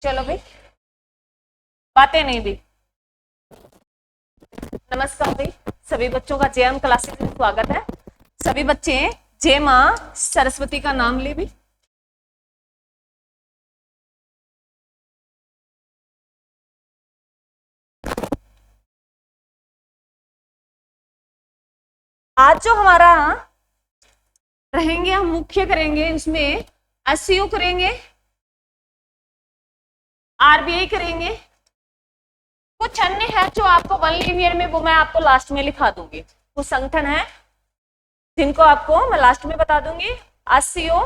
चलो भाई, बातें नहीं दी। नमस्कार भाई, सभी बच्चों का जेएम क्लासेस में स्वागत है। सभी बच्चे जय माँ सरस्वती का नाम ले भी। आज जो हमारा रहेंगे, हम मुख्य करेंगे, इसमें एससीओ करेंगे, आरबीआई करेंगे। कुछ अन्य है जो आपको वन लीनियर में, वो मैं आपको लास्ट में लिखा दूंगी। कुछ संगठन है जिनको आपको मैं लास्ट में बता दूंगी। एससीओ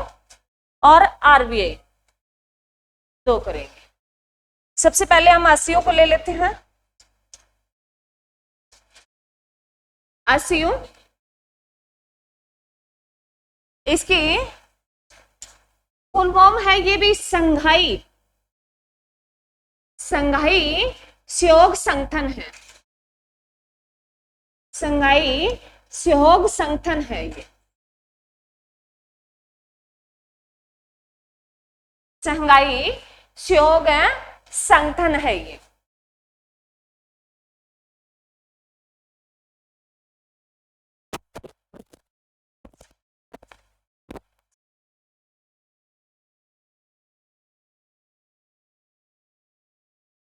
और आरबीआई दो करेंगे। सबसे पहले हम एससीओ को ले लेते हैं। एससीओ इसकी फुल फॉर्म है, ये भी संघाई सहयोग संगठन है। संघाई सहयोग संगठन है ये। संघाई सहयोग संगठन है ये।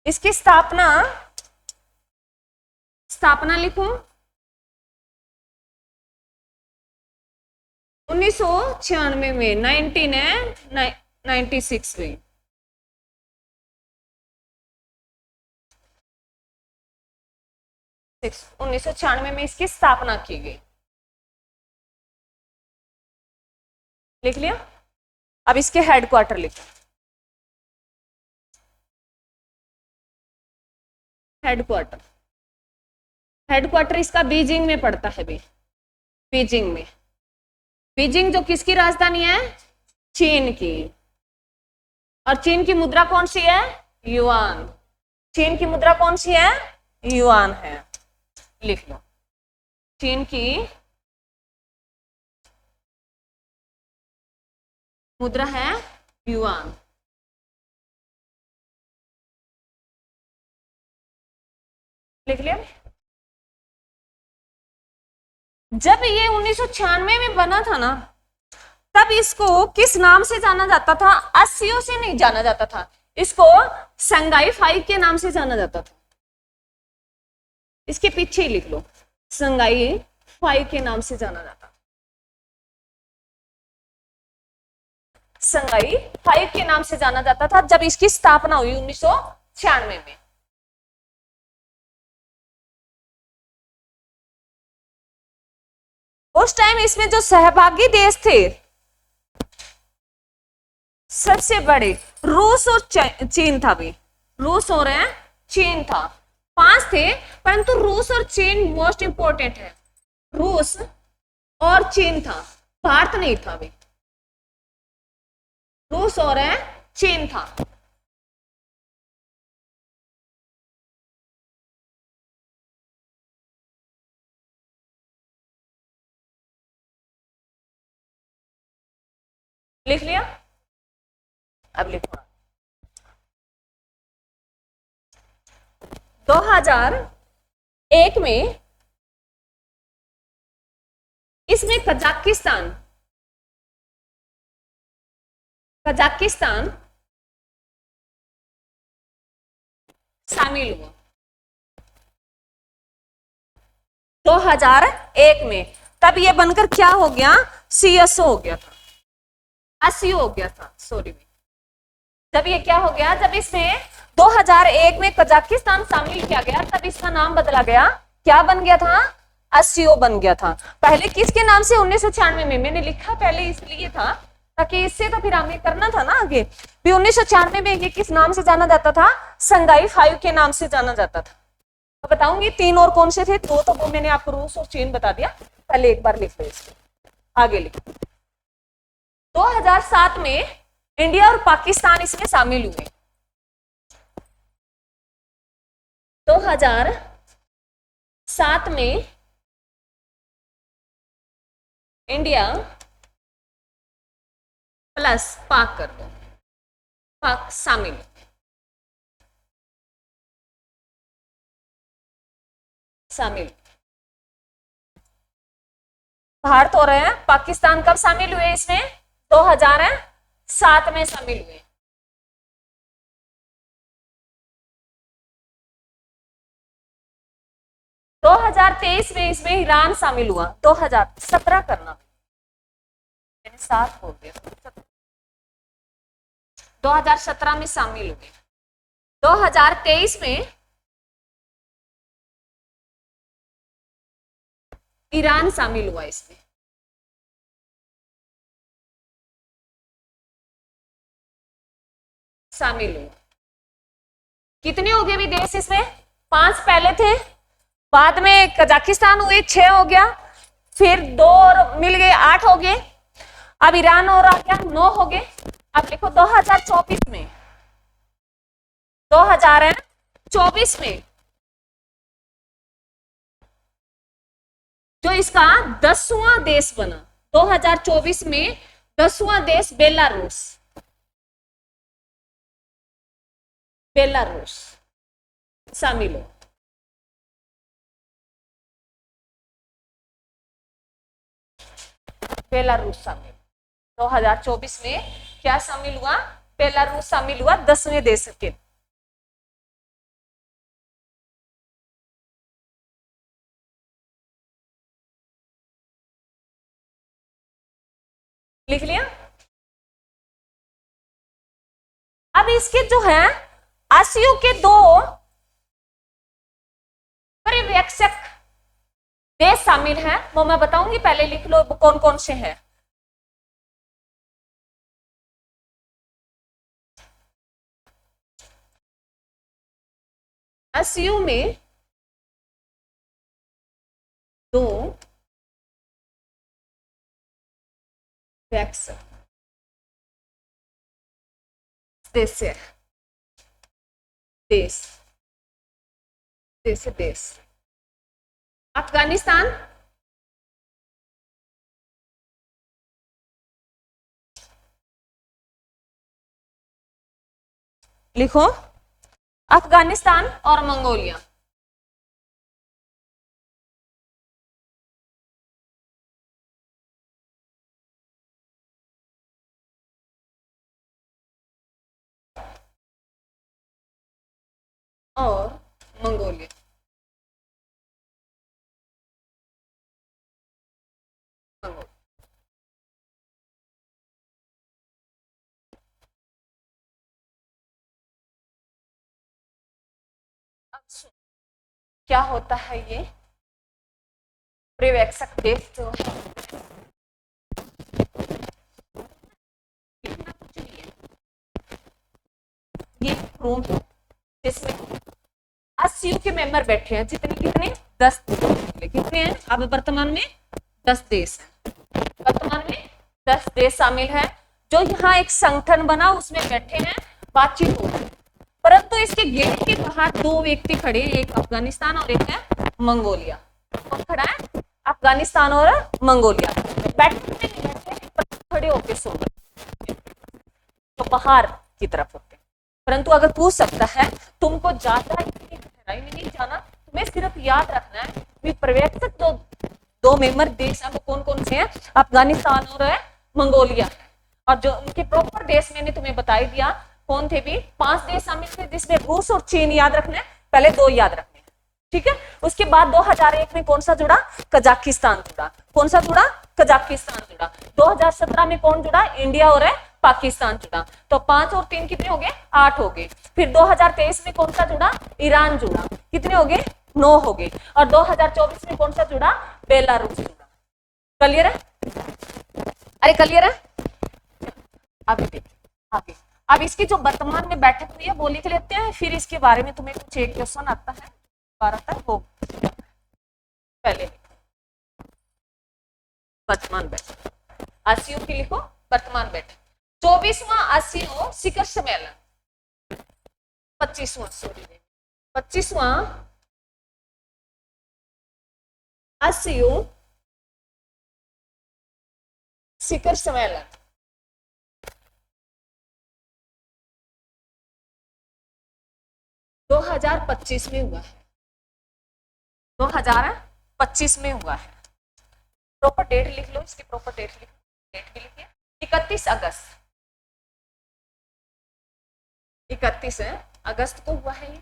इसकी स्थापना लिखूं 1996 में, 1996 में। 1996 में इसकी स्थापना की गई। लिख लिया। अब इसके हेडक्वार्टर लिखो। हेडक्वार्टर हेडक्वार्टर इसका बीजिंग में पड़ता है भी। बीजिंग में। बीजिंग जो किसकी राजधानी है? चीन की। और चीन की मुद्रा कौन सी है? युआन। चीन की मुद्रा कौन सी है? युआन है। लिख लो। चीन की मुद्रा है युआन। लिख लिया। जब ये 1996 में बना था ना, तब इसको किस नाम से जाना जाता था? एससीओ से नहीं जाना जाता था, इसको संघाई 5 के नाम से जाना जाता था। इसके पीछे ही लिख लो, संघाई 5 के नाम से जाना जाता। संघाई 5 के नाम से जाना जाता था जब इसकी स्थापना हुई 1996 में। उस टाइम इसमें जो सहभागी देश थे सबसे बड़े रूस और चीन था भी। रूस और चीन था। 5 थे, परंतु रूस और चीन मोस्ट इंपोर्टेंट है। रूस और चीन था, भारत नहीं था भी। रूस और चीन था। लिख लिया। अब लिखो। 2001 में इसमें कजाकिस्तान शामिल हुआ। 2001 में तब ये बनकर क्या हो गया? सीएसओ हो गया था। एससीओ हो गया था, सॉरी। जब ये क्या हो गया, जब इसमें 2001 में कजाकिस्तान शामिल किया गया, तब इसका नाम बदला गया। क्या बन गया था? एससीओ बन गया था। पहले किसके नाम से? 1996 में। मैंने लिखा पहले इसलिए था ताकि इससे तो फिर हमें करना था ना आगे भी। 1996 में ये किस नाम से जाना जाता था? संघाई 5 के नाम से जाना जाता था। तो बताऊंगी 3 और कौन से थे? 2 तो वो मैंने आपको रूस और चीन बता दिया। पहले एक बार लिख लो इसको, आगे लिखो। 2007 में इंडिया और पाकिस्तान इसमें शामिल हुए। 2007 में इंडिया प्लस पाक कर दो, पाक शामिल। शामिल। भारत हो रहे हैं, पाकिस्तान कब शामिल हुए इसमें? 2007 में शामिल हुए। दो 2023 में इसमें ईरान शामिल हुआ। 2017 करना, मैंने 7 बोल दिया। 2017 में शामिल हुए। 2023 में ईरान शामिल हुआ इसमें। शामिल हुआ। कितने हो गए भी देश इसमें? 5 पहले थे, बाद में कजाकिस्तान हुए, 6 हो गया, फिर 2 और मिल गए, 8 हो गए, अब ईरान और आ गया, 9 हो गए। अब लिखो 2024 में, 2024 में जो इसका 10वां देश बना, 2024 में 10वां देश बेलारूस। बेलारूस शामिल हो। बेलारूस शामिल 2024 में क्या शामिल हुआ? बेलारूस शामिल हुआ 10वें देश के। लिख लिया? अब इसके जो है आसियो के 2 पर्यवेक्षक देश शामिल हैं, वो मैं बताऊंगी, पहले लिख लो कौन कौन से हैं। आसियो में 2 देश है, देश देश देश अफगानिस्तान, लिखो, अफगानिस्तान और मंगोलिया। और मंगोलिया। क्या होता है ये पर्यवेक्षक देश जो है? ये रूम जिसमें 80 के मेंबर बैठे हैं, जितने कितने? 10 कितने हैं अब वर्तमान में? 10 देश हैं वर्तमान में, 10 देश शामिल है, जो यहाँ एक संगठन बना उसमें बैठे हैं, बातचीत हो रही है। परंतु इसके गेट के बाहर 2 व्यक्ति खड़े हैं, एक अफगानिस्तान और एक है मंगोलिया। कौन खड़ा है? अफगानिस्तान और मंगोलिया। बैठे खड़े होके सो तो बाहर की तरफ होते हैं। परंतु अगर पूछ सकता है, तुमको ज्यादा गहराई में नहीं जाना, तुम्हें सिर्फ याद रखना है कि पर्यवेक्षक जो 2 मेंबर देश हैं वो कौन कौन से हैं? अफगानिस्तान और मंगोलिया। और जो उनके प्रॉपर देश मैंने तुम्हें बता ही दिया कौन थे भी। 5 देश शामिल थे, जिसमें रूस और चीन याद रखना है, पहले 2 याद रखने हैं, ठीक है। उसके बाद 2001 में कौन सा जुड़ा? कजाकिस्तान जुड़ा। कौन सा जुड़ा? कजाकिस्तान जुड़ा। 2017 में कौन जुड़ा? इंडिया और पाकिस्तान जुड़ा। तो 5 और 3 कितने हो गए? 8 हो गए। फिर 2023 में कौन सा जुड़ा? ईरान जुड़ा। कितने हो गए? 9 हो गए। और 2024 में कौन सा जुड़ा? बेलारूस जुड़ा। क्लियर है? अरे क्लियर है? अभी देखिए आगे। अब इसकी जो वर्तमान में बैठक हुई है वो लिख लेते हैं, फिर इसके बारे में तुम्हें कुछ एक क्वेश्चन आता है, आता है वो पहले वर्तमान बैठक। आसियो की लिखो वर्तमान बैठक। 24वां आसियो शिखर सम्मेलन, 25वां आसियो शिखर सम्मेलन 2025 में हुआ है। 2025 में हुआ है। प्रॉपर डेट लिख लो, इसकी प्रॉपर डेट लिख लो, डेट भी लिखिए 31 अगस्त, 31 अगस्त को हुआ है ये।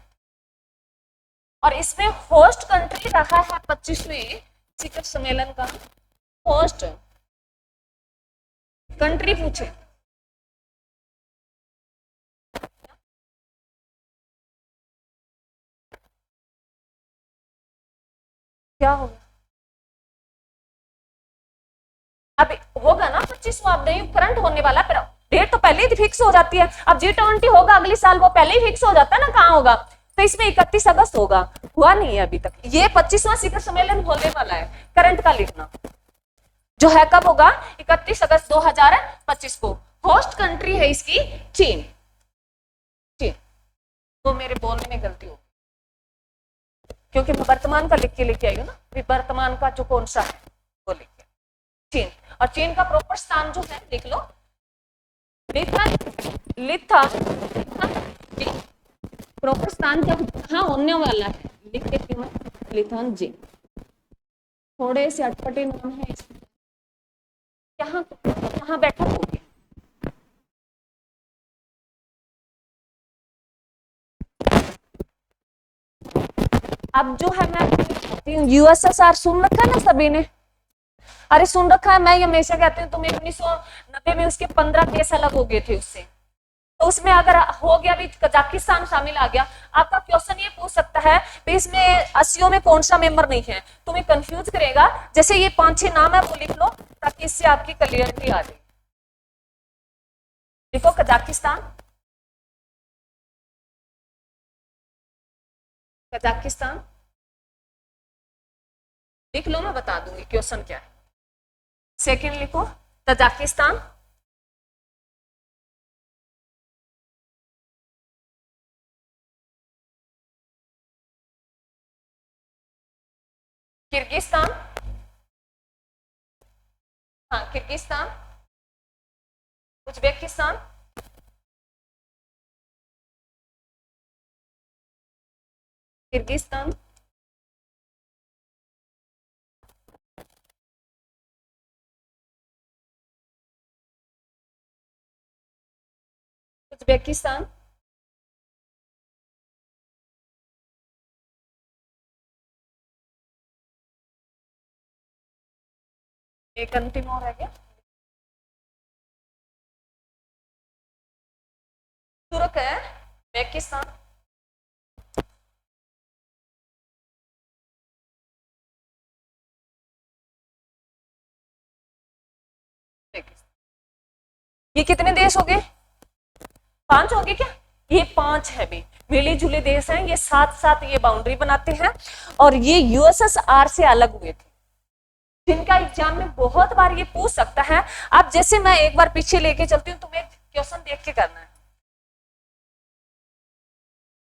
और इसमें होस्ट कंट्री रहा है 25वें शिखर सम्मेलन का होस्ट कंट्री पूछे, क्या होगा? अब होगा ना 25, अब नहीं करंट होने वाला, पर डेट तो पहले ही फिक्स हो जाती है। अब G20 होगा अगले साल, वो पहले ही फिक्स हो जाता है ना कहाँ होगा, तो इसमें 31 अगस्त होगा, हुआ नहीं है अभी तक। ये 25वां शिखर सम्मेलन होने वाला है, करंट का लिखना जो है कब होगा, 31 अगस्त 2025 को। होस्ट कंट्री है इसकी चीन, चीन। तो मेरे बोलने में गलती हो क्योंकि मैं वर्तमान का लिख के लेके आई हूँ ना, वर्तमान का जो कौन सा है वो लिख के, चीन। और चीन का प्रॉपर स्थान जो है देख लो, लिथा प्रॉपर स्थान क्या कहाँ होने वाला है, लिख देती हूँ मैं, लिथान जी। थोड़े से अटपटे नाम है, कहाँ बैठक होगी, अब जो है मैं यूएसएसआर सुन रखा है ना सभी ने, अरे सुन रखा है, मैं हमेशा कहती हूँ तुम्हें 1990 में उसके 15 देश अलग हो गए थे उससे, तो उसमें अगर हो गया भी कजाकिस्तान शामिल आ गया, आपका क्वेश्चन ये पूछ सकता है कि इसमें 80 में कौन सा मेंबर नहीं है, तुम्हें कंफ्यूज करेगा। जैसे ये 5-6 नाम है वो लिख लो ताकि इससे आपकी क्लियरिटी आ जाए। देखो कजाकिस्तान, कजाकिस्तान लिख लो, मैं बता दूंगी क्वेश्चन क्या है। सेकंड लिखो तजाकिस्तान, किर्गिस्तान, हाँ किर्गिस्तान, उज्बेकिस्तान, किर्गिस्तान, उज्बेकिस्तान, एक अंतिम और है क्या, तुर्क है, उज्बेकिस्तान, ये कितने देश हो गए, 5 हो गए क्या, ये 5 है भी मिली जुले देश हैं, ये साथ साथ ये बाउंड्री बनाते हैं और ये यूएसएसआर से अलग हुए थे, जिनका एग्जाम में बहुत बार ये पूछ सकता है। अब जैसे मैं एक बार पीछे लेके चलती हूँ, तुम्हें क्वेश्चन देख के करना है।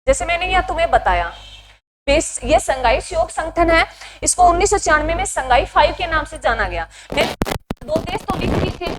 जैसे मैंने यहाँ तुम्हें बताया ये संघाई सहयोग संगठन है, इसको 1996 में संघाई 5 के नाम से जाना गया। मैंने 2 देश तो लिख दिए थे,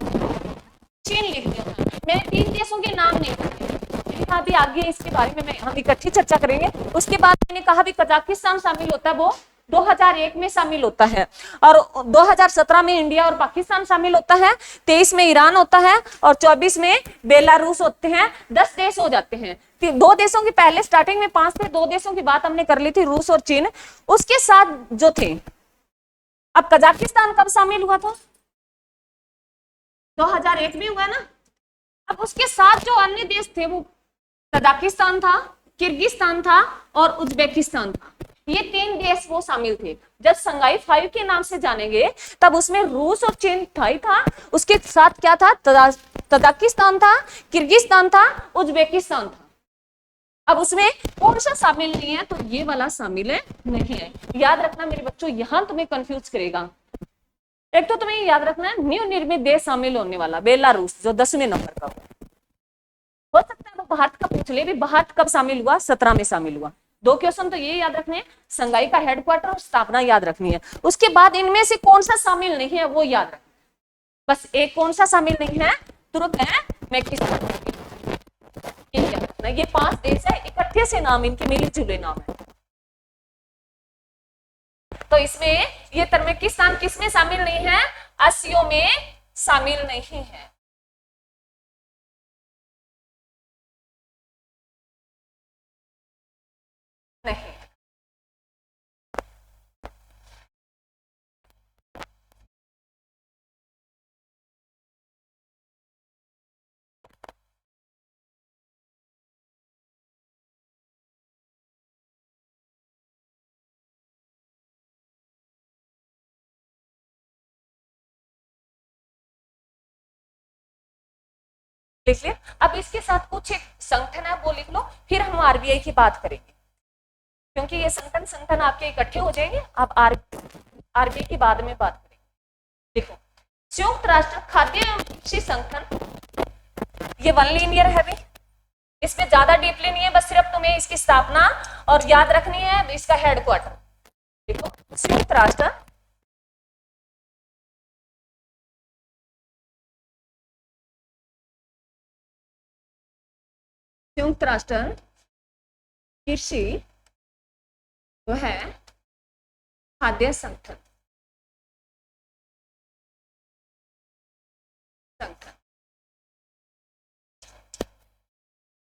चीन लिख दिया था, मैंने 3 देशों के नाम नहीं लिखे, अभी आगे इसके बारे में हम इकट्ठी चर्चा करेंगे। उसके बाद मैंने कहा भी कजाकिस्तान शामिल होता है, वो 2001 में शामिल होता है, और 2017 में इंडिया और पाकिस्तान शामिल होता है, 23 में ईरान होता है और 24 में बेलारूस होते हैं। 10 देश हो जाते हैं। 2 देशों की पहले स्टार्टिंग में 5 थे, 2 देशों की बात हमने कर ली थी, रूस और चीन। उसके साथ जो थे, अब कजाकिस्तान कब शामिल हुआ था, 2001 में हुआ ना। अब उसके साथ जो अन्य देश थे वो कजाकिस्तान था, किर्गिस्तान था और उज्बेकिस्तान था। ये 3 देश वो शामिल थे। जब संघाई 5 के नाम से जाने गए तब उसमें रूस और चीन था, उसके साथ क्या था, तजाकिस्तान था, किर्गिस्तान था, उज्बेकिस्तान था। अब उसमें कौन सा शामिल नहीं है, तो ये वाला शामिल है नहीं है। याद रखना मेरे बच्चों, यहां तुम्हें कंफ्यूज करेगा। एक तो तुम्हें याद रखना है न्यू निर्मित देश शामिल होने वाला बेलारूस, जो 10वें नंबर का हो सकता है वो भारत का पूछ ले भी, भारत कब शामिल हुआ, 17 में शामिल हुआ। 2 क्वेश्चन तो ये याद रखने हैं, संघाई का हेडक्वार्टर और स्थापना याद रखनी है। उसके बाद इनमें से कौन सा शामिल नहीं है वो याद रखना। बस एक कौन सा शामिल नहीं है, तुर्क है, मेक्सिको, ये याद रखना। ये 5 देश है, इकट्ठे से नाम इनके मिले जुले नाम है। तो इसमें ये तर्कमेकिस्तान किस में शामिल नहीं है? आसियो में शामिल नहीं है। नहीं। लिख लिया। अब इसके साथ कुछ एक संगठन है वो लिख लो, फिर हम आरबीआई की बात करेंगे, क्योंकि ये संगठन आपके इकट्ठे हो जाएंगे। अब आरबीआई की बाद में बात करेंगे। देखो, संयुक्त राष्ट्र खाद्य एवं कृषि संगठन, ये वन लीनियर है भी, इसमें ज्यादा डीपली नहीं है, बस सिर्फ तुम्हें इसकी स्थापना और याद रखनी है इसका हेडक्वार्टर। देखो, संयुक्त राष्ट्र कृषि वो है खाद्य संगठन।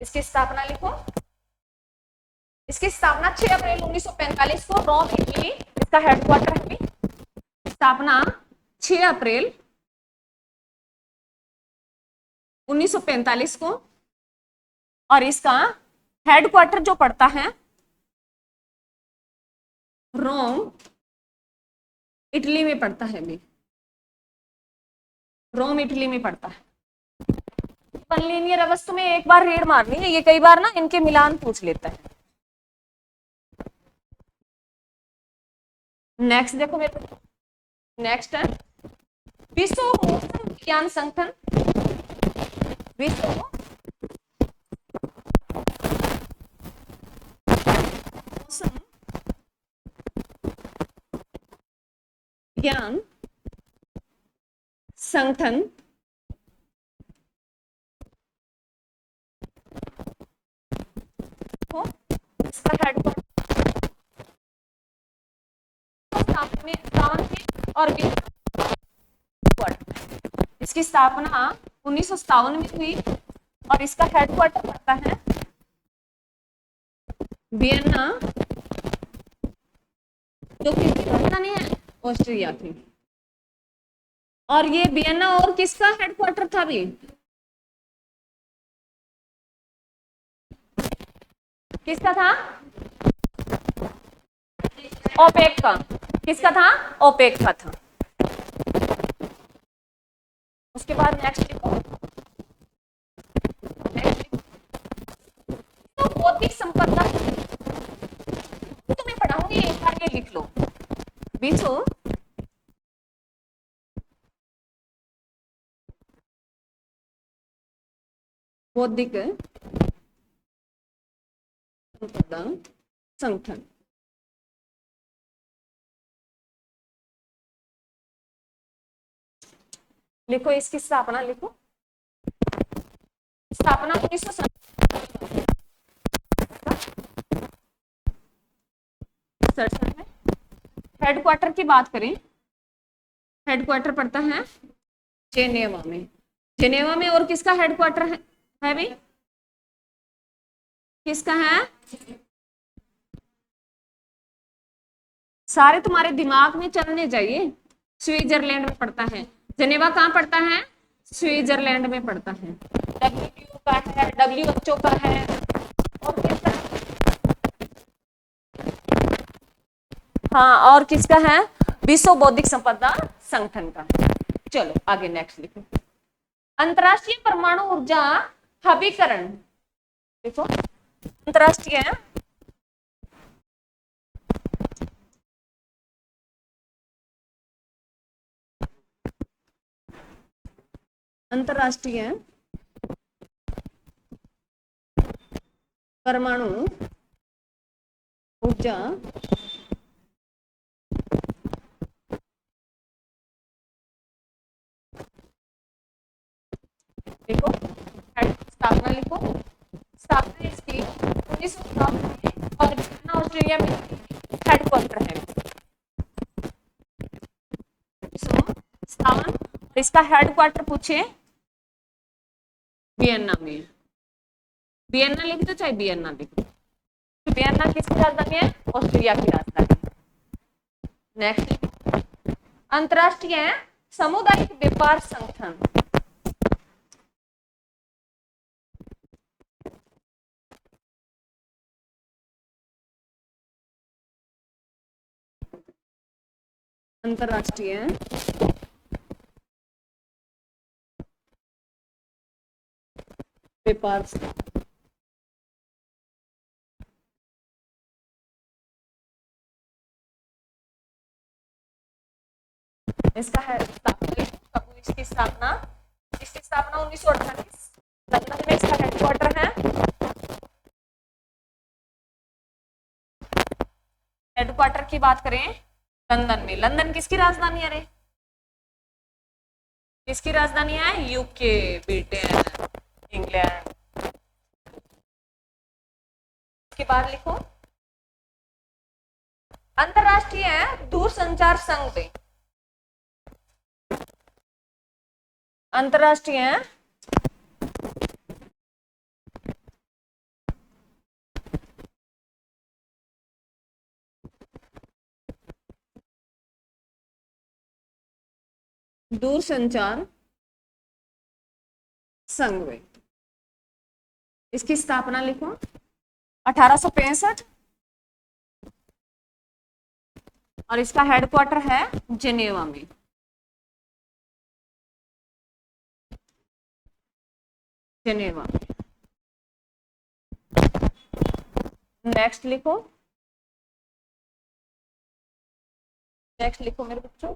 इसकी स्थापना लिखो। इसकी स्थापना 6 अप्रैल 1945 को रोम इटली, इसका हेडक्वार्टर है। स्थापना 6 अप्रैल 1945 को, और इसका हेडक्वार्टर जो पड़ता है रोम इटली में पड़ता है भी, रोम इटली में पड़ता है। वन लीनियर अवस्था में एक बार रेड मारनी है, ये कई बार ना इनके मिलान पूछ लेता है। नेक्स्ट देखो मेरे को, नेक्स्ट है विश्व मौसम विज्ञान संगठन। विश्व मौसम विज्ञान संगठन को इसका हेडक्वार्टर और इसकी स्थापना 1957 में हुई, और इसका हेडक्वार्टर पड़ता है वियना, जो किसकी राजधानी है? ऑस्ट्रिया थी। और ये वियना और किसका हेडक्वार्टर था भी? किसका था? ओपेक का। किसका था? ओपेक का था। उसके बाद नेक्स्ट लिखो। तो बौद्धिक संपदा तुम्हें पढ़ाऊंगी, एक बार ये लिख लो। विश्व बौद्धिक संपदा संगठन। लिखो, इसकी स्थापना लिखो। स्थापना 1967 में। हेडक्वार्टर की बात करें, हेडक्वार्टर पड़ता है जेनेवा में। जेनेवा में और किसका हेडक्वार्टर है भी? किसका है? सारे तुम्हारे दिमाग में चलने चाहिए। स्विट्जरलैंड में पड़ता है। जेनेवा कहाँ पड़ता है? स्विट्जरलैंड में पड़ता है। WTO का है, WHO का है, और किसका? हाँ, और किसका है? विश्व बौद्धिक संपदा संगठन का। चलो आगे नेक्स्ट लिखो। अंतरराष्ट्रीय परमाणु ऊर्जा हबीकरण। देखो, अंतरराष्ट्रीय अंतरराष्ट्रीय परमाणु ऊर्जा देखो, स्थापना लिखो। स्थापना इसकी 1957 में, और ऑस्ट्रेलिया में हेडक्वार्टर है। इसका हेडक्वार्टर पूछे वियना में, वियना लिख दो चाहे वियना लिख दो, तो वियना किसकी राजधानी है? ऑस्ट्रिया की राजधानी। नेक्स्ट, अंतरराष्ट्रीय सामुदायिक व्यापार संगठन, अंतरराष्ट्रीय व्यापार, इसका है स्थापना, कब हुई इसकी स्थापना? इसकी स्थापना 1948 लंदन में इसका हेडक्वार्टर है। हेडक्वार्टर की बात करें लंदन में, लंदन किसकी राजधानी है रे? किसकी राजधानी है? UK, Britain, England. के बाद लिखो अंतरराष्ट्रीय दूरसंचार संघ में, अंतरराष्ट्रीय दूरसंचार संघ में, इसकी स्थापना लिखो 1865 और इसका हेडक्वार्टर है जेनेवा में। जेनेवा। नेक्स्ट लिखो, नेक्स्ट लिखो मेरे बच्चों,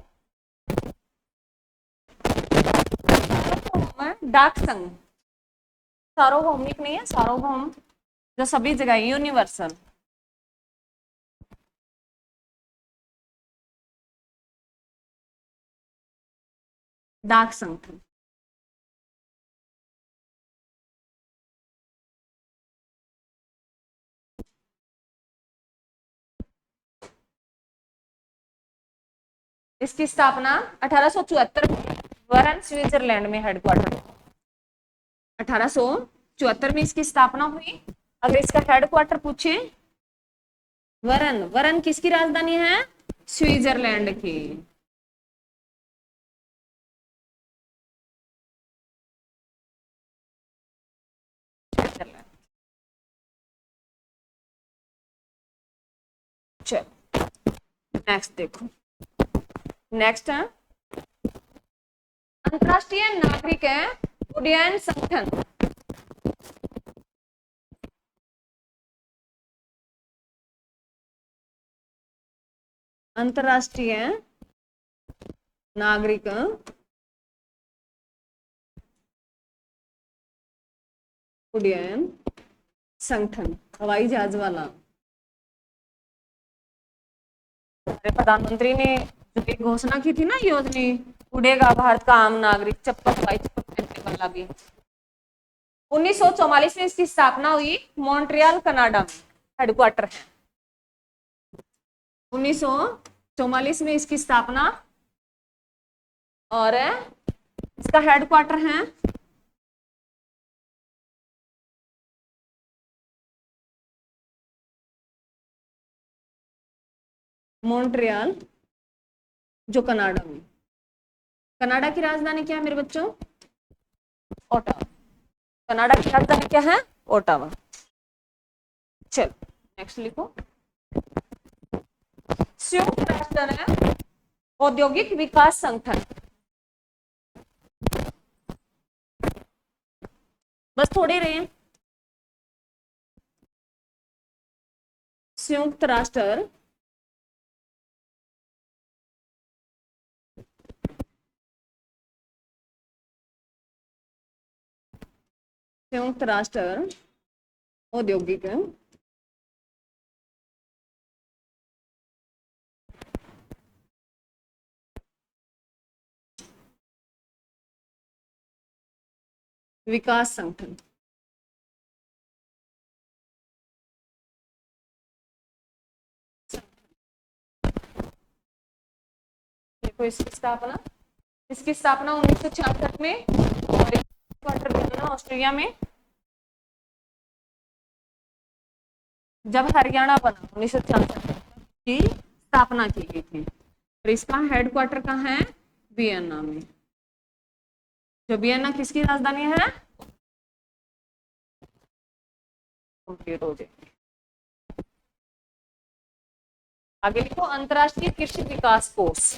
डाक संघ, सार्वभौमिक नहीं है, सार्वभौम जो सभी जगह, यूनिवर्सल। डाक संगठन, इसकी स्थापना 1874 वरन स्विट्जरलैंड में हेडक्वार्टर, 1874 में इसकी स्थापना हुई। अगर इसका हेडक्वार्टर पूछे वरन, वरन किसकी राजधानी है? स्विट्जरलैंड की। चलो नेक्स्ट देखो, नेक्स्ट है अंतरराष्ट्रीय नागरिक उड्डयन संगठन, अंतरराष्ट्रीय नागरिक उड्डयन संगठन, हवाई जहाज वाला। प्रधानमंत्री ने जो एक घोषणा की थी ना, योजना उड़ेगा भारत का आम नागरिक, चप्पल हवाई चप्पल पहनने वाला भी। 1944 में इसकी स्थापना हुई, मॉन्ट्रियल कनाडा में हेडक्वार्टर है। 1944 में इसकी स्थापना और इसका हेडक्वार्टर है मॉन्ट्रियल, जो कनाडा में। कनाडा की राजधानी क्या है मेरे बच्चों? ओटावा। कनाडा की राजधानी क्या है? ओटावा। चलो नेक्स्ट लिखो, संयुक्त राष्ट्र है औद्योगिक विकास संगठन, बस थोड़े रहे। संयुक्त राष्ट्र संयुक्त राष्ट्र औद्योगिक विकास संगठन, देखो इसकी स्थापना इसकी स्थापना 1966 में और हेडक्वार्टर वियना ऑस्ट्रिया में। जब हरियाणा बना 1966 की स्थापना की गई थी और इसका हेडक्वार्टर कहाँ है? वियना में। जो वियना किसकी राजधानी है? कंप्लीट हो जाएगी। आगे लिखो अंतरराष्ट्रीय कृषि विकास कोष।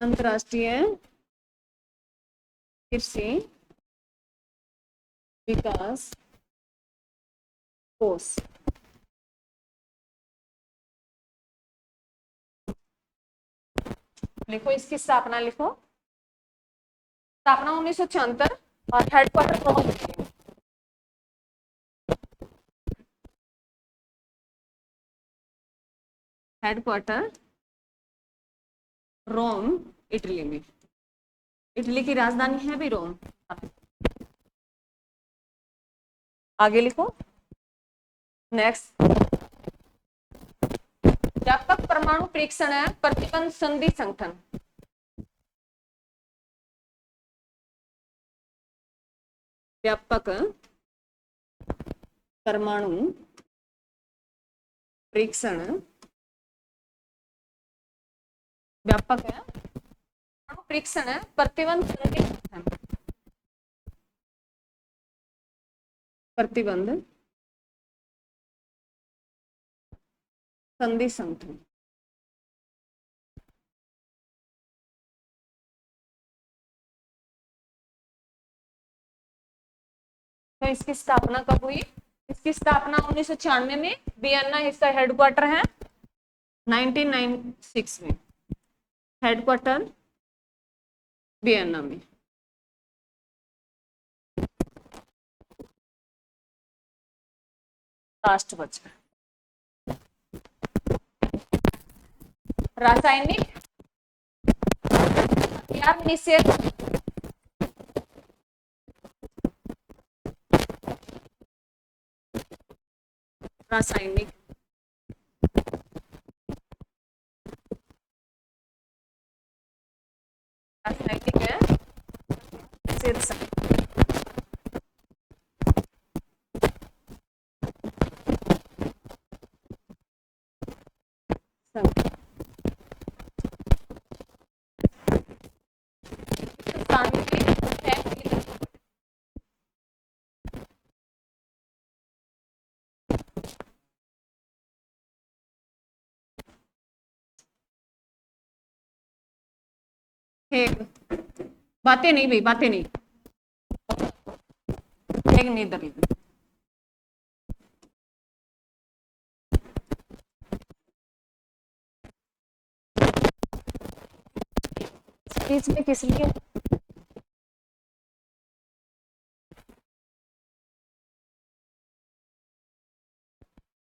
अंतरराष्ट्रीय कृषि विकास कोष। लिखो इसकी स्थापना, लिखो स्थापना 1976 और हेडक्वार्टर रोम। हेडक्वार्टर रोम, इटली में। इटली की राजधानी है भी रोम। आगे लिखो नेक्स्ट। व्यापक परमाणु परीक्षण है प्रतिबंध संधि संगठन। व्यापक परमाणु परीक्षण, व्यापक है परमाणु परीक्षण है प्रतिबंध संधि संगठन। प्रतिबंध संधि संगठन। तो इसकी स्थापना कब हुई? इसकी स्थापना 1996 में, वियना इसका हेडक्वार्टर है। 1996 में हेडक्वार्टर वियना में। लास्ट बचा रासायनिक हथियार निषेध। रासायनिक रासायनिक है निषेध संगठन। बातें नहीं भाई, बातें नहीं। एक नीदरलैंड। बीच में किस लिए?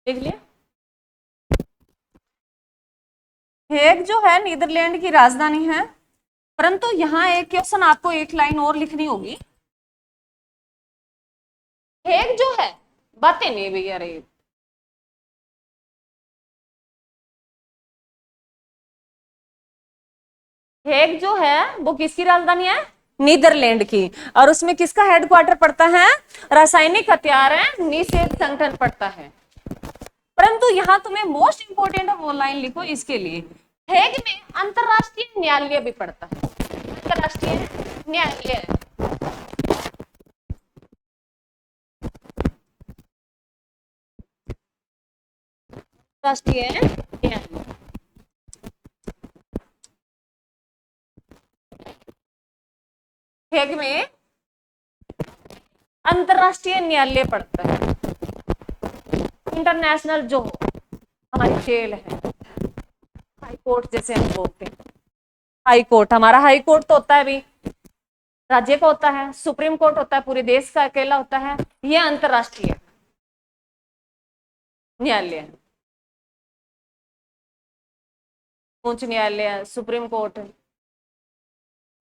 देख लिया। हेग जो है नीदरलैंड की राजधानी है, परंतु यहाँ एक क्वेश्चन आपको एक लाइन और लिखनी होगी। हेग जो है, बातें नहीं भैया रे। हेग जो है वो किसकी राजधानी है? नीदरलैंड की। और उसमें किसका हेडक्वार्टर पड़ता है? रासायनिक हथियार है निषेध संगठन पड़ता है। परंतु यहाँ तुम्हें मोस्ट इंपोर्टेंट वो लाइन लिखो इसके लिए। हेग में अंतरराष्ट्रीय न्यायालय भी पड़ता है। अंतरराष्ट्रीय न्यायालय, राष्ट्रीय न्यायालय। हेग में अंतरराष्ट्रीय न्यायालय पड़ता है। इंटरनेशनल जो हमारी जेल है, हाई कोर्ट जैसे हम बोलते हैं। हाई कोर्ट, हमारा हाई कोर्ट तो होता है भी राज्य का होता है, सुप्रीम कोर्ट होता है पूरे देश का अकेला होता है। यह अंतरराष्ट्रीय न्यायालय, उच्च न्यायालय, सुप्रीम कोर्ट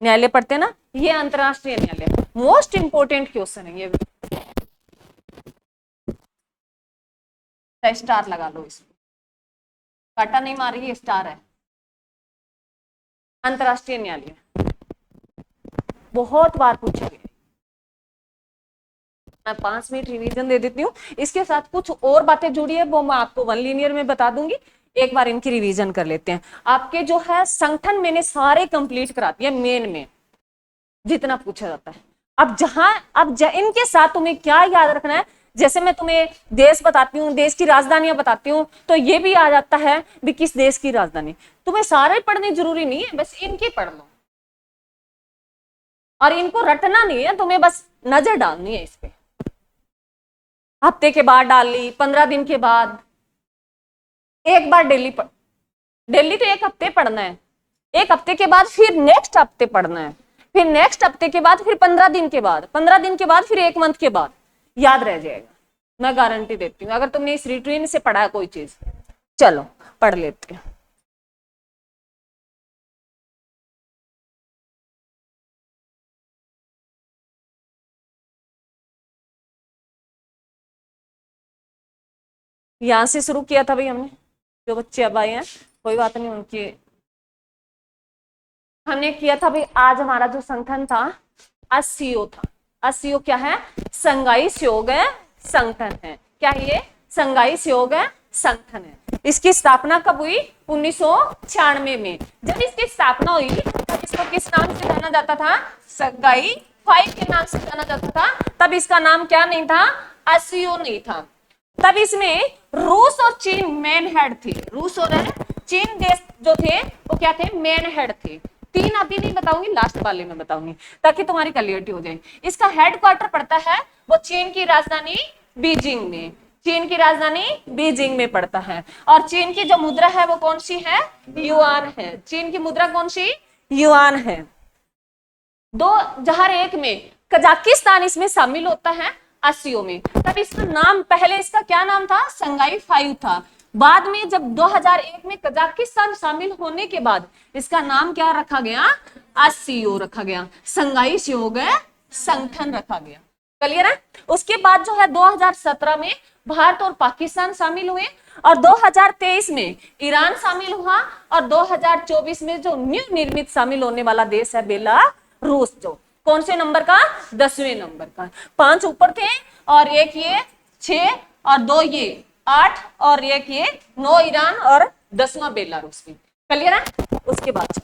न्यायालय पढ़ते हैं ना, ये अंतरराष्ट्रीय न्यायालय। मोस्ट इंपोर्टेंट क्वेश्चन है ये भी। स्टार लगा लो, इसमें काटा नहीं मार रही, स्टार है। अंतरराष्ट्रीय न्यायालय बहुत बार पूछा गया। मैं 5 मिनट रिवीजन दे देती हूँ, इसके साथ कुछ और बातें जुड़ी है वो मैं आपको वन लीनियर में बता दूंगी। एक बार इनकी रिवीजन कर लेते हैं। आपके जो है संगठन मैंने सारे कंप्लीट करा दिए, मेन में जितना पूछा जाता है। अब इनके साथ तुम्हें क्या याद रखना है, जैसे मैं तुम्हें देश बताती हूँ, देश की राजधानियां बताती हूँ, तो ये भी आ जाता है भी किस देश की राजधानी। तुम्हें सारे पढ़ने जरूरी नहीं है, बस इनकी पढ़ लो और इनको रटना नहीं है, तुम्हें बस नजर डालनी है इस पे। हफ्ते के बाद डाल ली, 15 दिन के बाद एक बार डेली तो एक हफ्ते पढ़ना है, एक हफ्ते के बाद फिर नेक्स्ट हफ्ते पढ़ना है, फिर नेक्स्ट हफ्ते के बाद फिर 15 दिन के बाद, 15 दिन के बाद फिर 1 मंथ के बाद, याद रह जाएगा, मैं गारंटी देती हूँ, अगर तुमने इस रूटीन से पढ़ा है कोई चीज। चलो पढ़ लेते हैं। यहां से शुरू किया था भाई हमने, जो बच्चे अब आए हैं कोई बात नहीं, उनकी हमने किया था भाई। आज हमारा जो संगठन था एससीओ था। एससीओ क्या है? संघाई सहयोग संगठन है। क्या ये? संघाई सहयोग संगठन है। इसकी स्थापना कब हुई? 1996 में। जब इसकी स्थापना हुई तब इसको किस नाम से जाना जाता था? संघाई 5 के नाम से जाना जाता था। तब इसका नाम क्या नहीं था? एससीओ नहीं था। तब इसमें रूस और चीन मेन हेड थे। रूस और चीन देश जो थे वो क्या थे? मेन हेड थे। 3 अभी नहीं बताऊंगी, लास्ट वाले में बताऊंगी ताकि तुम्हारी क्लियरिटी हो जाए। इसका हेडक्वार्टर पड़ता है वो चीन की राजधानी बीजिंग में। चीन की राजधानी बीजिंग में पड़ता है। और चीन की जो मुद्रा है वो कौन सी है? युआन है। चीन की मुद्रा कौन सी? युआन है। 2001 में कजाकिस्तान इसमें शामिल होता है एससीओ में। तब इसका नाम, पहले इसका क्या नाम था? संघाई 5 था। बाद में जब 2001 में कजाकिस्तान शामिल होने के बाद इसका नाम क्या रखा गया? एससीओ रखा गया, संघाई सहयोग संगठन रखा गया। क्लियर है? उसके बाद जो है 2017 में भारत और पाकिस्तान शामिल हुए और 2023 में ईरान शामिल हुआ और 2024 में जो न्यू निर्मित शामिल होने वाला देश है बेलारूस, जो कौन से नंबर का? 10वें नंबर का। 5 ऊपर थे और एक ये 6 और 2 ये 8 और एक ये 9 ईरान और 10वां बेलारूस में। क्लियर है? उसके बाद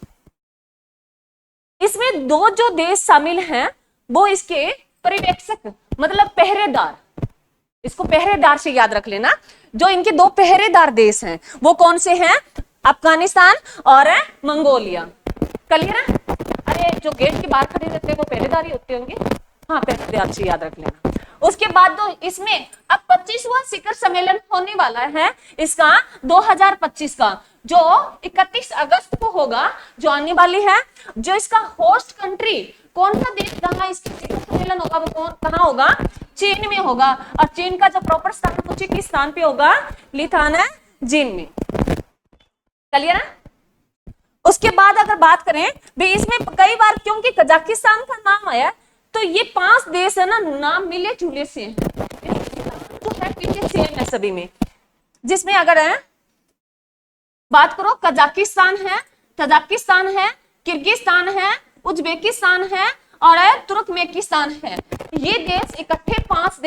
इसमें 2 जो देश शामिल हैं वो इसके पर्यवेक्षक मतलब पहरेदार, इसको पहरेदार से याद रख लेना। जो इनके 2 पहरेदार देश हैं वो कौन से हैं? अफगानिस्तान और मंगोलिया। क्लियर है? अरे जो गेट के बाहर खड़े रहते हैं वो पहरेदार ही होते होंगे। हाँ, पहरेदार से याद रख लेना। उसके बाद तो इसमें अब 25वां शिखर सम्मेलन होने वाला है इसका 2025 का, जो 31 अगस्त को होगा, जो आने वाली है। जो इसका होस्ट कंट्री कौन सा देश जहां इसका शिखर सम्मेलन होगा वो कहाँ होगा? चीन में होगा। और चीन का जो प्रॉपर स्थान पूछे किस स्थान पे होगा? लिथानजिन में। क्लियर है? उसके बाद अगर बात करें भी इसमें कई बार क्योंकि कजाकिस्तान का नाम आया तो ये 5 देश है ना, नाम मिले जुले से हैं, तो है पीछे सेम है सभी में। जिसमें अगर है बात करो कजाकिस्तान है, तजाकिस्तान है, किर्गिस्तान है, उज्बेकिस्तान है और तुर्कमेनिस्तान है। ये देश इकट्ठे 5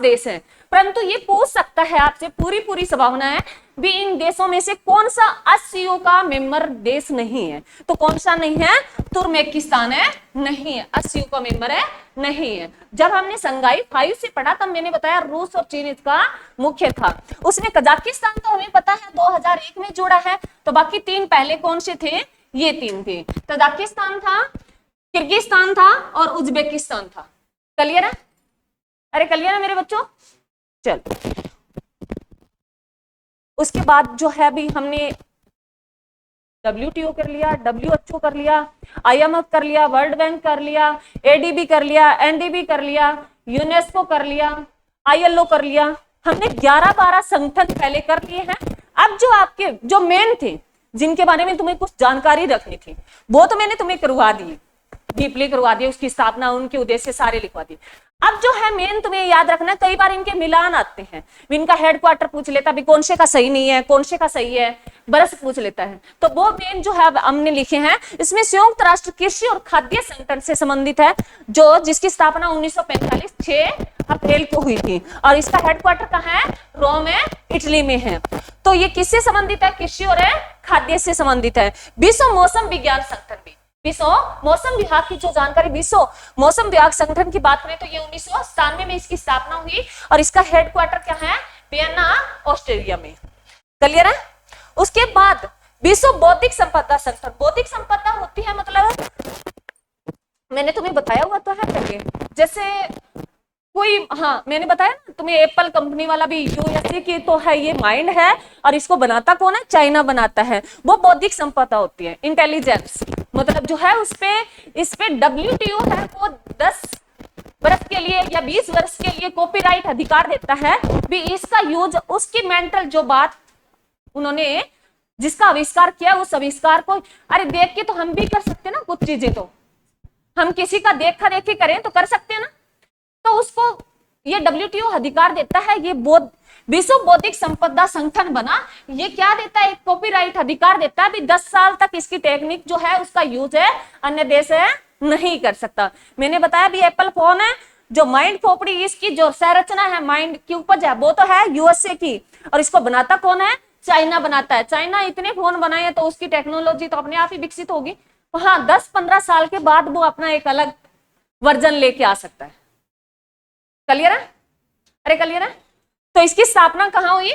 देश हैं। परंतु ये पूछ सकता है आपसे, पूरी संभावना है भी इन देशों में से कौन सा एससीओ का मेंबर देश नहीं है। तो कौन सा नहीं है? तुर्कमेनिस्तान है, नहीं है, एससीओ का मेंबर है, नहीं है। जब हमने संघाई 5 से पढ़ा तब मैंने बताया रूस और चीन इसका मुख्य था। उसमें कजाकिस्तान तो हमें पता है 2001 में जुड़ा है, तो बाकी 3 पहले कौन से थे? ये 3 थे, तजाकिस्तान था, किर्गिस्तान था और उज्बेकिस्तान था। क्लियर है? अरे क्लियर है मेरे बच्चों? चल, उसके बाद जो है भी हमने WTO कर लिया, WHO कर लिया, IMF कर लिया, वर्ल्ड बैंक कर लिया, ADB कर लिया, NDB कर लिया, यूनेस्को कर लिया, ILO कर लिया। हमने 11-12 संगठन पहले कर लिए हैं। अब जो आपके जो मेन थे जिनके बारे में तुम्हें कुछ जानकारी रखनी थी वो तो मैंने तुम्हें करवा दी। डीपली करवा दिए, उसकी स्थापना, उनके उद्देश्य सारे लिखवा दिए। अब जो है मेन तुम्हें याद रखना, कई बार इनके मिलान आते हैं, इनका हेडक्वार्टर पूछ लेता है, कौन से का सही नहीं है, कौन से का सही है, बरस पूछ लेता है। तो वो मेन जो है अब हमने लिखे हैं, इसमें संयुक्त राष्ट्र कृषि और खाद्य संगठन से संबंधित है, जो जिसकी स्थापना 1945 6 अप्रैल को हुई थी, और इसका हेडक्वार्टर कहाँ है, रोम है, इटली में है। तो ये किससे संबंधित है, कृषि और खाद्य से संबंधित है। विश्व मौसम विज्ञान संगठन भी, विश्व मौसम विभाग की जो जानकारी, विश्व मौसम विभाग संगठन की बात करें तो ये 1997 में इसकी स्थापना हुई, और इसका हेडक्वार्टर क्या है, वियना, ऑस्ट्रेलिया में। क्लियर है। उसके बाद विश्व बौद्धिक संपदा संगठन, बौद्धिक संपदा होती है मतलब, मैंने तुम्हें बताया हुआ तो है पहले, जैसे कोई, हाँ मैंने बताया ना तुम्हें, एप्पल कंपनी वाला भी यूएसए की तो है, ये माइंड है, और इसको बनाता कौन है, चाइना बनाता है, वो बौद्धिक संपदा होती है। इंटेलिजेंस मतलब जो है इस पे WTO है, वो 10 वर्ष के लिए या 20 वर्ष के लिए कॉपीराइट अधिकार देता है भी, इसका यूज उसकी मेंटल जो बात उन्होंने जिसका आविष्कार किया, उस आविष्कार को, अरे देख के तो हम भी कर सकते ना कुछ चीजें, तो हम किसी का देखा देखी करें तो कर सकते हैं ना, तो उसको ये WTO अधिकार देता है। ये विश्व बौद्धिक संपदा संगठन बना, ये क्या देता है, एक कॉपीराइट अधिकार देता है भी 10 साल तक इसकी टेक्निक जो है उसका यूज है अन्य देश है नहीं कर सकता। मैंने बताया भी एप्पल फोन है, जो माइंड खोपड़ी इसकी जो संरचना है, माइंड की उपज है, वो तो है यूएसए की, और इसको बनाता कौन है, चाइना बनाता है। चाइना इतने फोन बनाए हैं तो उसकी टेक्नोलॉजी तो अपने आप ही विकसित होगी, हाँ 10-15 साल के बाद वो अपना एक अलग वर्जन लेके आ सकता है। क्लियर है, अरे क्लियर है। तो इसकी स्थापना कहाँ हुई,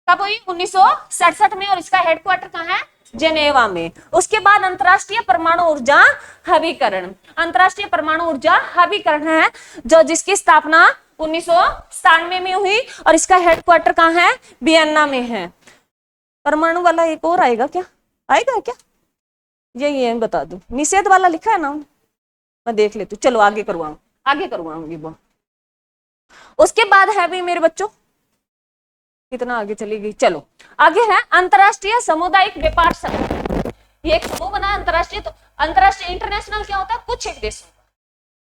कब हुई, 1967 में, और इसका हेडक्वार्टर कहाँ है, जेनेवा में। उसके बाद अंतरराष्ट्रीय परमाणु ऊर्जा हबीकरण, अंतरराष्ट्रीय परमाणु ऊर्जा हबीकरण है, जो जिसकी स्थापना 1997 में हुई, और इसका हेडक्वार्टर कहाँ है, वियना में है। परमाणु वाला एक और आएगा क्या, आएगा क्या, ये बता दो, निषेध वाला लिखा है ना, मैं देख लेती हूँ, चलो आगे करवाऊंगी वो। उसके बाद है भी मेरे बच्चों, कितना आगे चली गई, चलो आगे है अंतरराष्ट्रीय सामुदायिक व्यापार संगठन। ये एक समूह बना अंतरराष्ट्रीय, तो अंतरराष्ट्रीय इंटरनेशनल क्या होता है, कुछ एक देशों का,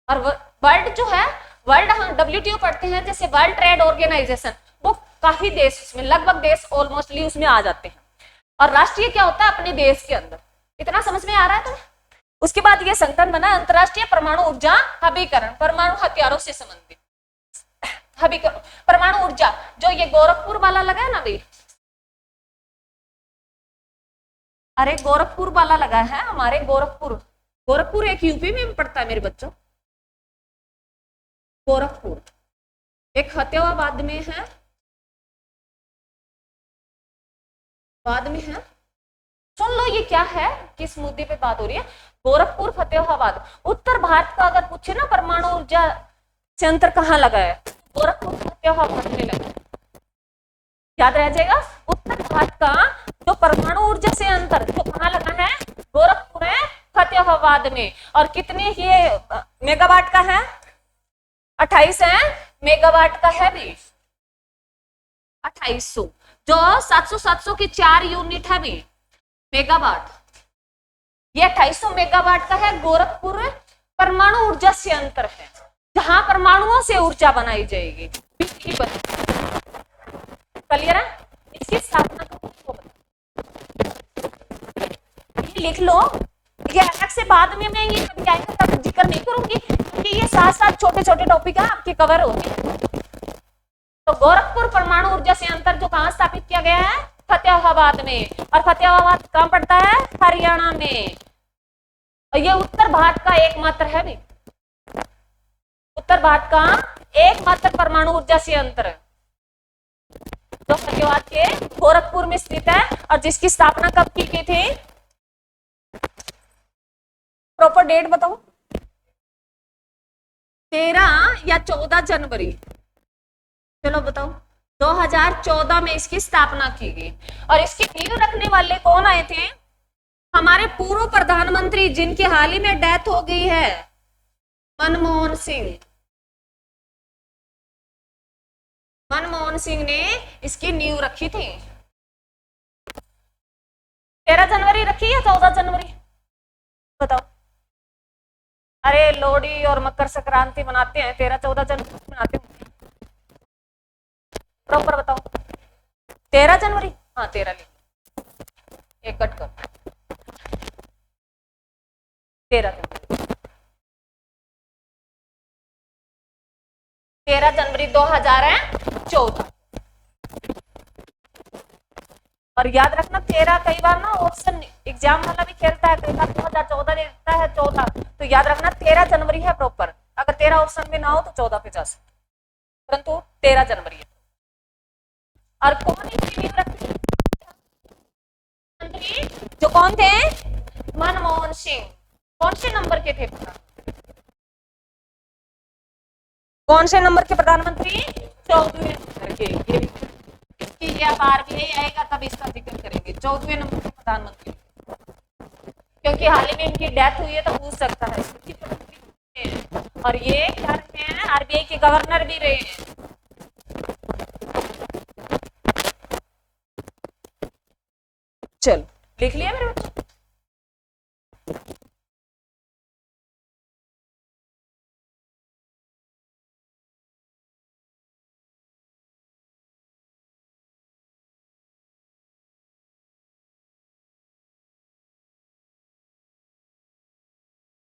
और वर्ल्ड जो है, वर्ल्ड हम WTO पढ़ते हैं, जैसे वर्ल्ड ट्रेड ऑर्गेनाइजेशन, वो काफी देश उसमें, लगभग देश ऑलमोस्टली उसमें आ जाते हैं, और राष्ट्रीय क्या होता है, अपने देश के अंदर। इतना समझ में आ रहा है तुम्हें। उसके बाद ये संगठन बना अंतरराष्ट्रीय परमाणु ऊर्जा हबीकरण, परमाणु हथियारों से संबंधित परमाणु ऊर्जा, जो ये गोरखपुर वाला लगा है ना भाई, अरे गोरखपुर वाला लगा है हमारे, गोरखपुर एक यूपी में पड़ता है मेरे बच्चों, गोरखपुर एक फतेहाबाद में है, बाद में है, सुन लो ये क्या है, किस मुद्दे पे बात हो रही है, गोरखपुर फतेहाबाद। उत्तर भारत का अगर पूछे ना परमाणु ऊर्जा संयंत्र कहाँ लगा है, गोरखपुर फतेहाबाद में लगा, याद रह जाएगा। उत्तर भारत का जो परमाणु ऊर्जा संयंत्र जो कहाँ लगा है, गोरखपुर है, फतेहाबाद में। और कितने ये मेगावाट का है, 28 है मेगावाट का है भी, 2800, जो 700 की 4 यूनिट है भी मेगावाट, ये 2800 मेगावाट का है। गोरखपुर परमाणु ऊर्जा संयंत्र है, जहां परमाणुओं से ऊर्जा बनाई जाएगी, क्लियर है। इसकी स्थापना लिख लो, ये अलग से बाद में मैं ये कभी आएगा तब जिक्र नहीं करूंगी, क्योंकि ये साथ साथ छोटे छोटे टॉपिक है आपके कवर होंगे। तो गोरखपुर परमाणु ऊर्जा संयंत्र जो कहाँ स्थापित किया गया है, फतेहाबाद में, और फतेहाबाद कहाँ पड़ता है, हरियाणा में। और ये उत्तर भारत का एकमात्र है भी, उत्तर भारत का एकमात्र परमाणु ऊर्जा संयंत्र जो फतेहाबाद के गोरखपुर में स्थित है, और जिसकी स्थापना कब की गई थी, प्रॉपर डेट बताओ, 13 या 14 जनवरी, चलो बताओ, 2014 में इसकी स्थापना की गई। और इसकी नींव रखने वाले कौन आए थे, हमारे पूर्व प्रधानमंत्री जिनकी हाल ही में डेथ हो गई है, मनमोहन सिंह। मनमोहन सिंह ने इसकी नींव रखी थी। 13 जनवरी रखी या 14 जनवरी बताओ, अरे लोहड़ी और मकर संक्रांति मनाते हैं, 13-14 जनवरी मनाते हैं। प्रॉपर बताओ। 13 जनवरी, हाँ 13 लिख, एक कट कर, 13 जनवरी, 13 जनवरी 2014। और याद रखना 13 कई बार ना ऑप्शन एग्जाम वाला भी खेलता है, कई बार 2014 देता है 14, तो याद रखना 13 जनवरी है प्रॉपर। अगर 13 ऑप्शन में ना हो तो 14 पे जा सकते, परंतु 13 जनवरी है। और कौन इसकी नींव रखते मंत्री, जो कौन थे? मनमोहन सिंह। कौन से नंबर के थे? कौन से नंबर के प्रधानमंत्री? 14वें नंबर के। ये अब आरबीआई आएगा तब इसका जिक्र करेंगे, 14वें नंबर के प्रधानमंत्री, क्योंकि हाल ही में इनकी डेथ हुई है तो पूछ सकता है। और ये क्या रहे हैं? आरबीआई के गवर्नर भी रहे हैं। चल लिख लिया मेरे बच्चों?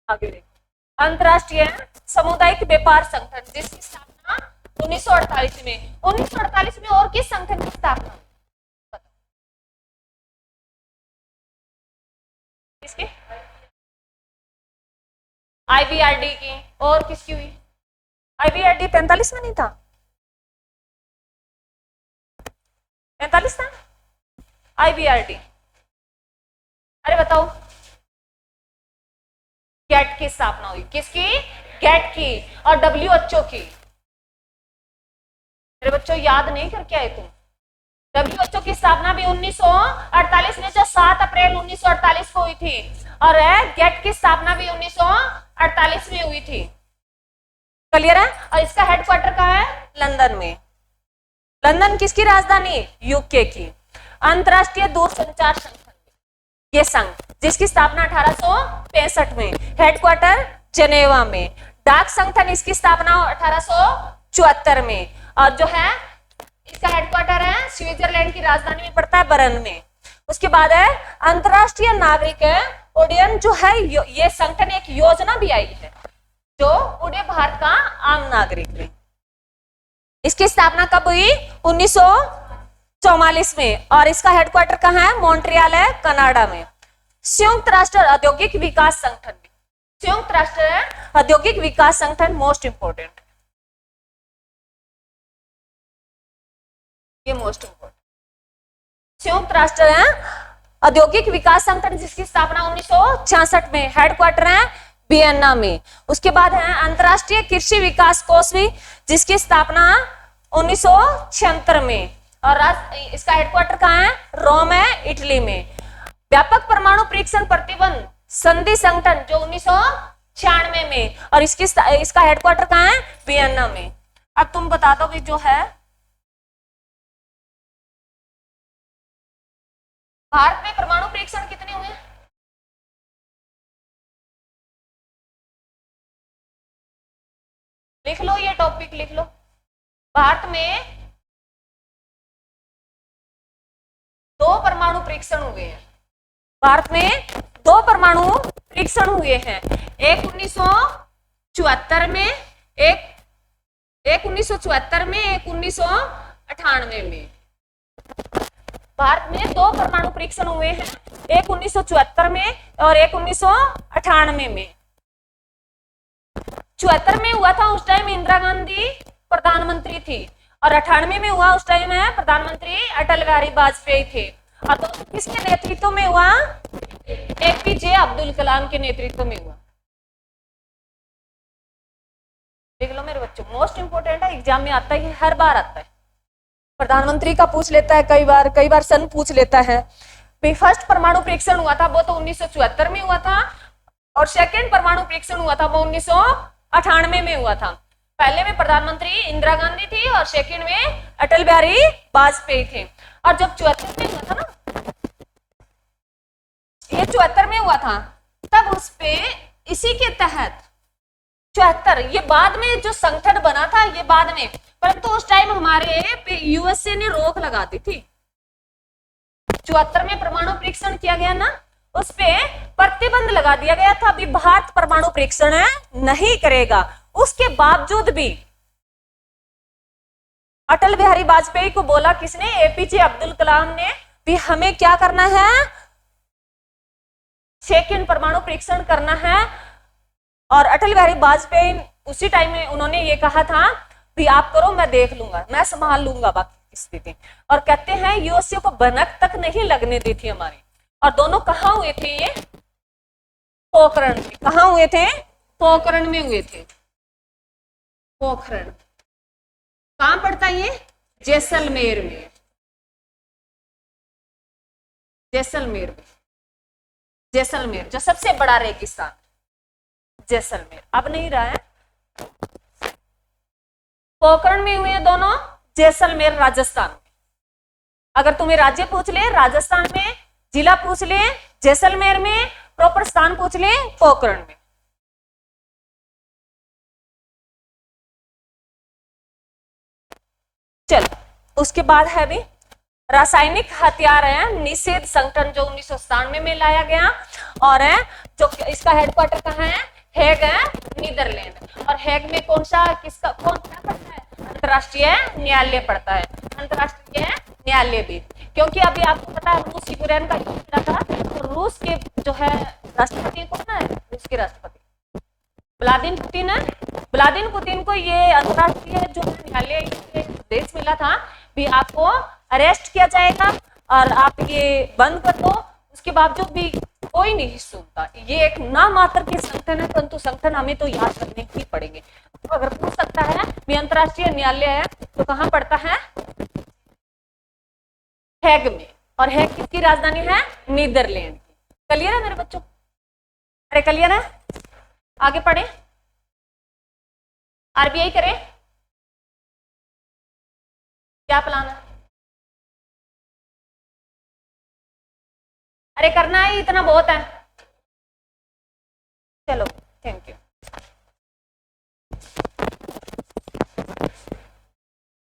आगे देखो, अंतरराष्ट्रीय सामुदायिक व्यापार संगठन जिसकी स्थापना 1948 में। 1948 में और किस संगठन की स्थापना? किसकी? आईबीआरडी की। और किसकी हुई? आईबीआरडी 45 में नहीं था? 45 था आईबीआरडी। अरे बताओ, गेट की स्थापना हुई। किसकी? गेट की। और डब्ल्यूएचओ की। मेरे बच्चों याद नहीं करके आए तुम? डब्ल्यूएचओ की स्थापना भी 1948 में, जो 7 अप्रैल 1948 को हुई थी। और गेट की स्थापना भी 1948 में हुई थी। क्लियर है? और इसका हेडक्वार्टर कहाँ है? लंदन में। लंदन किसकी राजधानी? यूके की। अंतरराष्ट्रीय दूरसंचार संगठन, ये संघ जिसकी स्थापना 1865 में, हेडक्वार्टर जेनेवा में। डाक संगठन, इसकी स्थापना 1874 में, और जो है इसका हेडक्वार्टर है स्विट्जरलैंड की राजधानी में पड़ता है, बर्न में। उसके बाद है अंतरराष्ट्रीय नागरिक उड्डयन, जो है ये संगठन एक योजना भी आई है जो पूरे भारत का आम नागरिक में। इसकी स्थापना कब हुई? 1944 में। और इसका हेडक्वार्टर कहाँ है? मॉन्ट्रियल है, कनाडा में। संयुक्त राष्ट्र औद्योगिक विकास संगठन, संयुक्त राष्ट्र औद्योगिक विकास संगठन मोस्ट इंपोर्टेंट, ये मोस्ट इंपोर्टेंट। संयुक्त राष्ट्र औद्योगिक विकास संगठन जिसकी स्थापना 1966 में, हेडक्वार्टर है वियना में। उसके बाद है अंतरराष्ट्रीय कृषि विकास कोष भी, जिसकी स्थापना 1976 में, और इसका हेडक्वार्टर कहाँ है? रोम है, इटली में। व्यापक परमाणु परीक्षण प्रतिबंध संधि संगठन, जो 1996 में, और इसका हेडक्वार्टर कहाँ है? वियना में। अब तुम बता दो भी, जो है भारत में परमाणु परीक्षण कितने हुए? लिख लो, ये टॉपिक लिख लो। भारत में 2 परमाणु परीक्षण हुए हैं। भारत में 2 परमाणु परीक्षण हुए हैं, एक 1974 में, एक 1974 में, एक 1998 में। भारत में 2 परमाणु परीक्षण हुए हैं, एक 1974 में और एक 1998 में। 74 में हुआ था, उस टाइम इंदिरा गांधी प्रधानमंत्री थी, और 98 में हुआ, उस टाइम है प्रधानमंत्री अटल बिहारी वाजपेयी थे। और तो किसके नेतृत्व में हुआ? एपीजे अब्दुल कलाम के नेतृत्व में हुआ। देख लो मेरे बच्चों, मोस्ट इंपोर्टेंट है, एग्जाम में आता है, हर बार आता है। प्रधानमंत्री का पूछ लेता है, कई बार सन पूछ लेता है। फर्स्ट परमाणु परीक्षण हुआ था वो तो 1974 में हुआ था, और सेकंड परमाणु परीक्षण हुआ था वो 1998 में हुआ था। पहले में प्रधानमंत्री इंदिरा गांधी थी और सेकंड में अटल बिहारी वाजपेयी थे। और जब 74 में हुआ था ना, ये 74 में हुआ था, तब उस पे इसी के तहत 74, ये बाद में जो संगठन बना था, ये बाद में, परंतु उस टाइम हमारे यूएसए ने रोक लगा दी थी। 74 में परमाणु परीक्षण किया गया ना, उस पे प्रतिबंध लगा दिया गया था, अभी भारत परमाणु परीक्षण नहीं करेगा। उसके बावजूद भी अटल बिहारी वाजपेयी को बोला किसने? एपीजे अब्दुल कलाम ने, भी हमें क्या करना है, सेकंड परमाणु परीक्षण करना है। और अटल बिहारी वाजपेयी उसी टाइम में उन्होंने ये कहा था भी आप करो, मैं देख लूंगा, मैं संभाल लूंगा बाकी स्थिति। और कहते हैं यूएसए को भनक तक नहीं लगने दी थी हमारी। और दोनों कहाँ हुए थे? ये पोखरण में। कहाँ हुए थे? पोखरण में हुए थे। पोखरण कहाँ पड़ता है ये? जैसलमेर में। जैसलमेर में, जैसलमेर जो सबसे बड़ा रेगिस्तान, जैसलमेर अब नहीं रहा है। पोखरण में हुए दोनों, जैसलमेर राजस्थान में। अगर तुम्हें राज्य पूछ ले राजस्थान में, जिला पूछ ले जैसलमेर में, प्रॉपर स्थान पूछ ले पोखरण में। चलो उसके बाद है भी रासायनिक हथियार निषेध संगठन जो 1997 में लाया गया। और जो इसका हेडक्वार्टर कहाँ है? हेग है, नीदरलैंड। और हेग में कौन सा किसका कौन क्या पड़ता है? अंतरराष्ट्रीय न्यायालय पड़ता है, अंतरराष्ट्रीय न्यायालय भी। क्योंकि अभी आपको पता है रूस यूक्रेन का युद्ध चला था, तो रूस के जो है राष्ट्रपति कौन है? रूस के राष्ट्रपति व्लादिमीर पुतिन है। व्लादिमीर पुतिन को ये अंतरराष्ट्रीय जो न्यायालय देश मिला था भी आपको अरेस्ट किया जाएगा और आप ये बंद कर दो। उसके बावजूद भी कोई नहीं सुनता। ये एक नाम मात्र के संगठन है, परंतु संगठन हमें तो याद करने ही पड़ेंगे। तो अगर पूछ सकता है भी अंतरराष्ट्रीय न्यायालय है तो कहाँ पड़ता है? हेग में। और हेग किसकी राजधानी है? नीदरलैंड की। क्लियर है मेरे बच्चों? अरे क्लियर है? आगे पढ़े, आरबीआई करे, क्या प्लान है? अरे करना ही इतना बहुत है। चलो थैंक यू।